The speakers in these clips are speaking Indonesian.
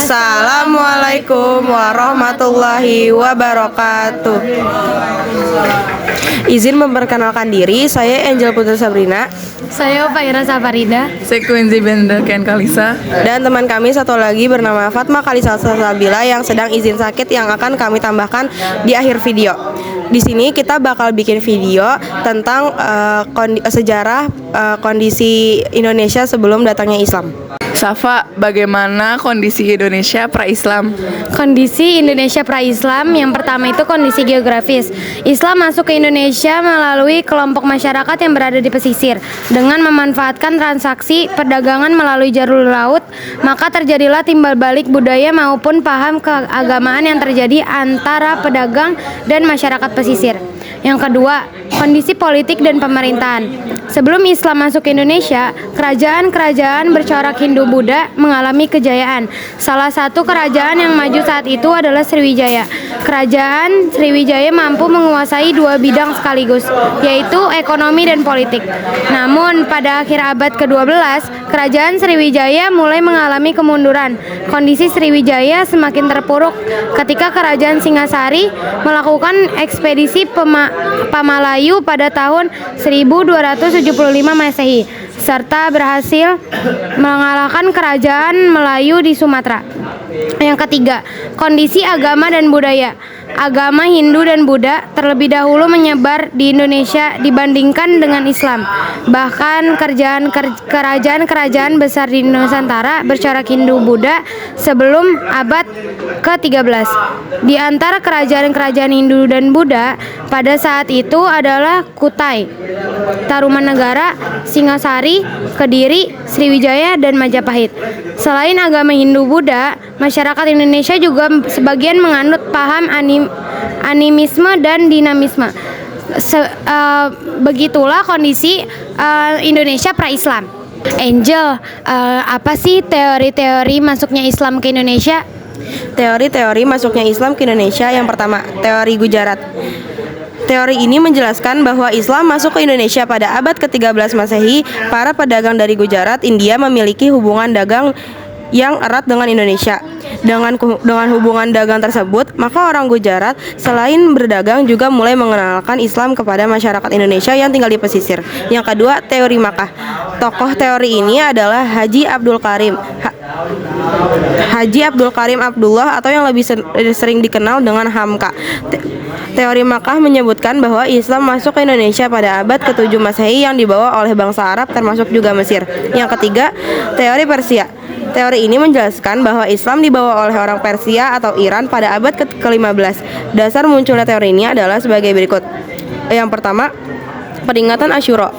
Assalamualaikum warahmatullahi wabarakatuh. Izin memperkenalkan diri, saya Angel Putri Sabrina. Saya Faira Safarida. Saya Quincy Benderken Kalisa. Dan teman kami satu lagi bernama Fatma Kalisa Salsabila yang sedang izin sakit yang akan kami tambahkan di akhir video. Di sini kita bakal bikin video tentang sejarah kondisi Indonesia sebelum datangnya Islam. Safa, bagaimana kondisi Indonesia pra-Islam? Kondisi Indonesia pra-Islam yang pertama itu kondisi geografis. Islam masuk ke Indonesia melalui kelompok masyarakat yang berada di pesisir. Dengan memanfaatkan transaksi perdagangan melalui jalur laut, maka terjadilah timbal balik budaya maupun paham keagamaan yang terjadi antara pedagang dan masyarakat pesisir. Yang kedua, kondisi politik dan pemerintahan. Sebelum Islam masuk ke Indonesia, kerajaan-kerajaan bercorak Hindu-Buddha mengalami kejayaan. Salah satu kerajaan yang maju saat itu adalah Sriwijaya. Kerajaan Sriwijaya mampu menguasai dua bidang sekaligus, yaitu ekonomi dan politik. Namun, pada akhir abad ke-12, kerajaan Sriwijaya mulai mengalami kemunduran. Kondisi Sriwijaya semakin terpuruk ketika kerajaan Singasari melakukan ekspedisi Pamalayu pada tahun 1275 Masehi serta berhasil mengalahkan kerajaan Melayu di Sumatera. Yang ketiga, kondisi agama dan budaya. Agama Hindu dan Buddha terlebih dahulu menyebar di Indonesia dibandingkan dengan Islam. Bahkan kerajaan-kerajaan besar di Nusantara bercorak Hindu-Buddha sebelum abad ke-13. Di antara kerajaan-kerajaan Hindu dan Buddha pada saat itu adalah Kutai, Tarumanegara, Singasari, Kediri, Sriwijaya, dan Majapahit. Selain agama Hindu-Buddha, masyarakat Indonesia juga sebagian menganut paham animisme dan dinamisme. Begitulah kondisi Indonesia pra-Islam. Angel, apa sih teori-teori masuknya Islam ke Indonesia? Teori-teori masuknya Islam ke Indonesia. Yang pertama, teori Gujarat. Teori ini menjelaskan bahwa Islam masuk ke Indonesia pada abad ke-13 Masehi. Para pedagang dari Gujarat, India memiliki hubungan dagang yang erat dengan Indonesia. Dengan hubungan dagang tersebut, maka orang Gujarat selain berdagang juga mulai mengenalkan Islam kepada masyarakat Indonesia yang tinggal di pesisir. Yang kedua, teori Makkah. Tokoh teori ini adalah Haji Abdul Karim Abdullah atau yang lebih sering dikenal dengan Hamka. Teori Makkah menyebutkan bahwa Islam masuk ke Indonesia pada abad ke-7 Masehi yang dibawa oleh bangsa Arab termasuk juga Mesir. Yang ketiga, teori Persia. Teori ini menjelaskan bahwa Islam dibawa oleh orang Persia atau Iran pada abad ke-15. Dasar munculnya teori ini adalah sebagai berikut. Yang pertama, peringatan Asyura.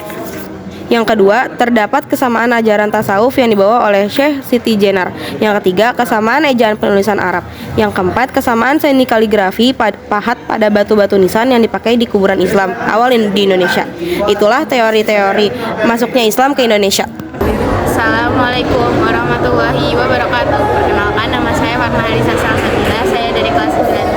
Yang kedua, terdapat kesamaan ajaran tasawuf yang dibawa oleh Syekh Siti Jenar. Yang ketiga, kesamaan ejaan penulisan Arab. Yang keempat, kesamaan seni kaligrafi pahat pada batu-batu nisan yang dipakai di kuburan Islam awal di Indonesia. Itulah teori-teori masuknya Islam ke Indonesia. Assalamualaikum warahmatullahi wabarakatuh. Perkenalkan, nama saya Fatma Kalisa Salsabila. Saya dari kelas 9.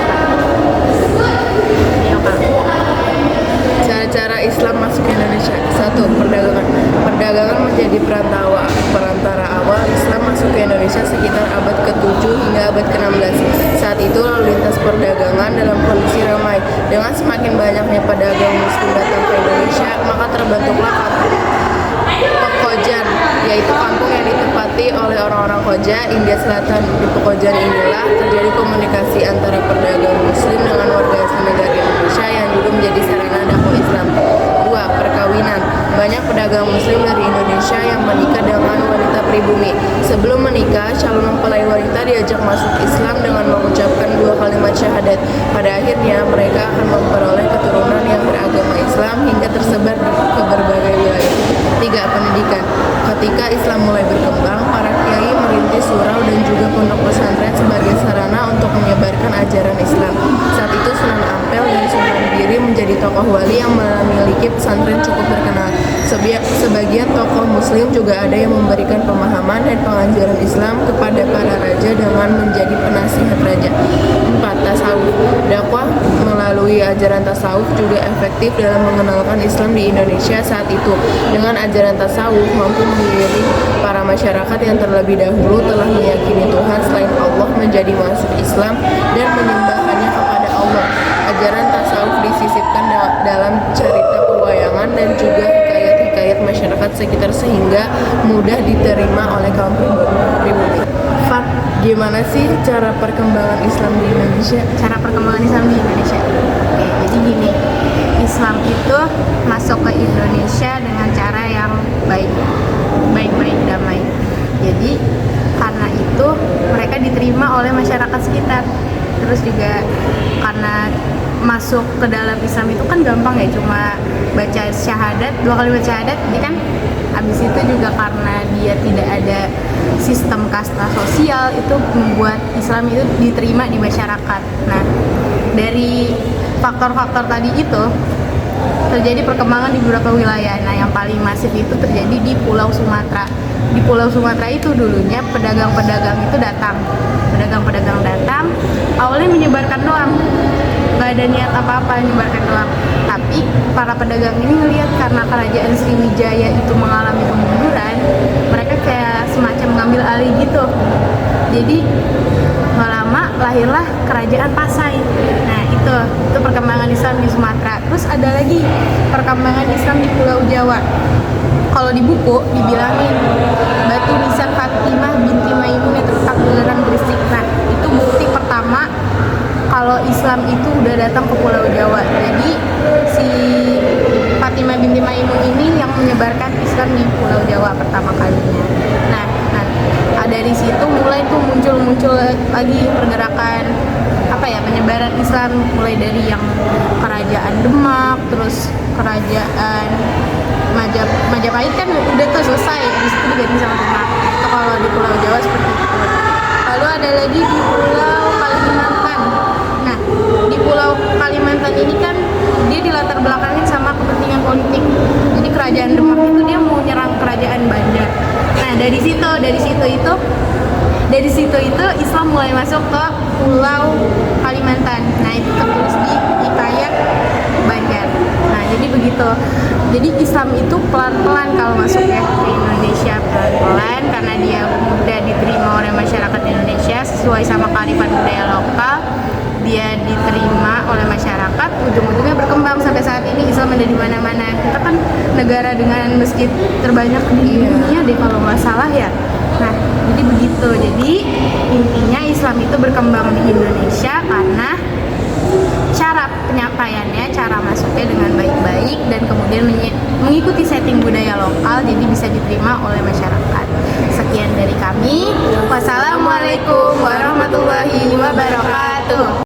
Cara-cara Islam masuk ke Indonesia. 1. Perdagangan. Perdagangan menjadi perantara awal Islam masuk ke Indonesia sekitar abad ke-7 hingga abad ke-16. Saat itu lalu lintas perdagangan dalam kondisi ramai. Dengan semakin banyaknya pedagang muslim datang ke Indonesia, maka terbentuklah Pekojan, yaitu kampung yang ditempati oleh orang-orang Koja, India Selatan. Di Pekojan inilah terjadi komunikasi antara pedagang muslim dengan warga negara Indonesia yang dulu menjadi sarana dakwah Islam. 2. Perkawinan. Banyak pedagang muslim dari Indonesia yang menikah dengan wanita pribumi. Sebelum menikah, calon mempelai wanita diajak masuk Islam dengan mengucapkan 2 kalimat syahadat. Pada akhirnya, mereka akan memperoleh keturunan yang beragama Islam hingga tersebar ke berbagai wilayah. 3. Pendidikan. Ketika Islam mulai berkembang, para kiai merintis surau dan juga pondok pesantren sebagai sarana untuk menyebarkan ajaran Islam. Saat itu Sunan Ampel dan Sunan Giri menjadi tokoh wali yang memiliki pesantren cukup terkenal. Sebagian tokoh muslim juga ada yang memberikan pemahaman dan pengajaran Islam kepada para raja dengan menjadi penasihat raja. 4. Tasawuf. Dakwah melalui ajaran tasawuf juga efektif dalam mengenalkan Islam di Indonesia saat itu. Dengan ajaran tasawuf mampu mengiring para masyarakat yang terlebih dahulu telah meyakini Tuhan selain Allah menjadi masuk Islam dan menyembah hanya kepada Allah. Ajaran tasawuf disisipkan dalam cerita pewayangan dan juga hikayat-hikayat masyarakat sekitar sehingga mudah diterima oleh kaum pribumi. Fat, gimana sih cara perkembangan Islam di Indonesia? Cara perkembangan Islam di Indonesia. Oke, jadi gini, Islam itu masuk ke Indonesia dengan cara yang baik-baik damai. Jadi karena itu mereka diterima oleh masyarakat sekitar. Terus juga karena masuk ke dalam Islam itu kan gampang ya, cuma baca syahadat, 2 kali baca syahadat. Jadi kan habis itu juga karena dia tidak ada sistem kasta sosial, itu membuat Islam itu diterima di masyarakat. Nah, dari faktor-faktor tadi itu terjadi perkembangan di beberapa wilayah. Nah, yang paling masif itu terjadi di Pulau Sumatera. Di Pulau Sumatera itu dulunya pedagang-pedagang itu datang. Pedagang-pedagang datang, awalnya menyebarkan doang. Gak ada niat apa-apa, menyebarkan doang. Tapi para pedagang ini ngelihat karena kerajaan Sriwijaya itu mengalami kemunduran, mereka kayak semacam mengambil alih gitu. Jadi gak lama lahirlah kerajaan Pasai. Nah, itu perkembangan Islam di Sumatera. Terus ada lagi perkembangan Islam di Pulau Jawa. Kalau di buku dibilangin batu nisan Fatimah binti Maimunah terletak di lereng Gresik. Nah, itu bukti pertama kalau Islam itu udah datang ke Pulau Jawa. Jadi si Fatimah binti Maimun ini yang menyebarkan Islam di Pulau Jawa pertama kalinya. Nah, dari situ mulai tuh muncul lagi pergerakan penyebaran Islam, mulai dari yang kerajaan Demak, terus kerajaan Majapahit kan udah tuh selesai, habis itu diganti sama Demak. Itu kalau di Pulau Jawa seperti itu. Lalu ada lagi di Pulau Kalimantan. Nah, di Pulau Kalimantan ini kan dia dilatar belakangin sama kepentingan politik. Jadi kerajaan Demak itu dia mau nyerang kerajaan Banjar. Nah, dari situ Islam mulai masuk ke Pulau Kalimantan. Nah, itu tertulis di hikayat Banjar. Nah, jadi begitu. Jadi Islam itu pelan-pelan kalau masuk ya ke Indonesia, pelan-pelan karena dia mudah diterima oleh masyarakat Indonesia sesuai sama kearifan budaya lokal. Dia diterima oleh masyarakat, ujung-ujungnya berkembang sampai saat ini Islam ada di mana-mana. Kita kan negara dengan masjid terbanyak di dunia deh kalau nggak salah ya. Nah, jadi begitu. Jadi intinya Islam itu berkembang di Indonesia karena cara penyampaiannya, cara masuknya dengan baik-baik dan kemudian mengikuti setting budaya lokal, jadi bisa diterima oleh masyarakat. Sekian dari kami. Wassalamualaikum warahmatullahi wabarakatuh.